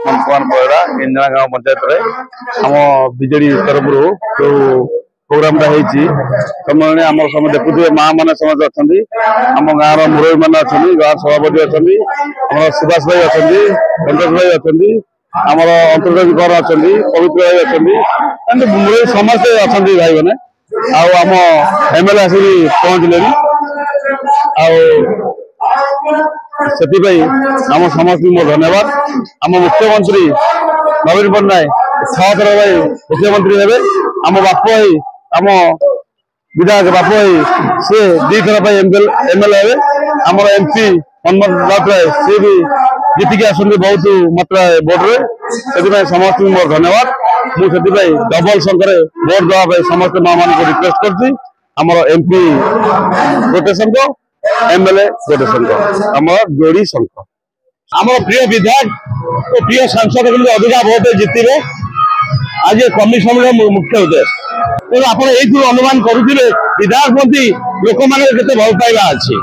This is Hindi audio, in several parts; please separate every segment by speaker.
Speaker 1: कुमार परिड़ा इंजना गांव पंचायत आम बीजेडी तरफ जो प्रोग्राम समय आम सब देखुए माँ मैंने समझ अच्छा आम गाँव मुरबी मैंने अच्छा गाँव सभापति अच्छा सुभाष भाई अच्छा संतोष भाई अच्छा आमर अंतर्गत कर अच्छा पवित्र भाई अच्छा मुरबी समस्ते अच्छा भाई मैंने आम एमएलए आसिक पहुंचले आम समस्त मो धन्यवाद आम मुख्यमंत्री नवीन पट्टनायक 6 थर भाई मुख्यमंत्री हे आम बाप भाई आम विधायक बाप भाई सी 2 थर एमएलए हे आम एमपी हनुमत राउतराय सी भी जीतिक आसती बहुत मात्रा भोट्रे से समस्त मोर धन्यवाद मुझे डबल संख्या भोट देवाई समस्त माँ मान रिक्वेस्ट कर एमपी गोटे संघ एमएलए गोटे संघ आम जोड़ी संघ आम प्रिय विधायक और प्रिय सांसद अधिका भोट जितने आज कमिशन मुख्य उद्देश्य तेज आप अनुमान करुवे विधायक प्रति लोक मान भल पाइबा अच्छी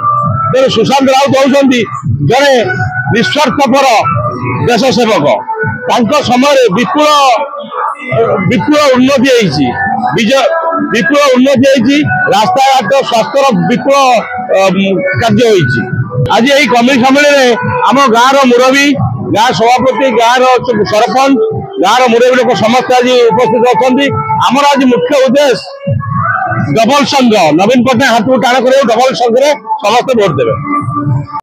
Speaker 1: तेरे सुशांत राउत होती जड़े निस्वार्थपर देश सेवक समय विपुल उन्नति विपुल उन्नति रास्ता घाट स्वास्थ्य विपुल कार्य आज यही कमिटी सम्मेलन में आम गाँव मुरबी गाँ सभापति गाँव सरपंच गाँव मुरबी लोक समस्त आज उपस्थित अच्छा आमर आज मुख्य उद्देश्य डबल संघ नवीन पट्टनायक हाथ को टाण कर डबल संघ समस्त भोट देवे।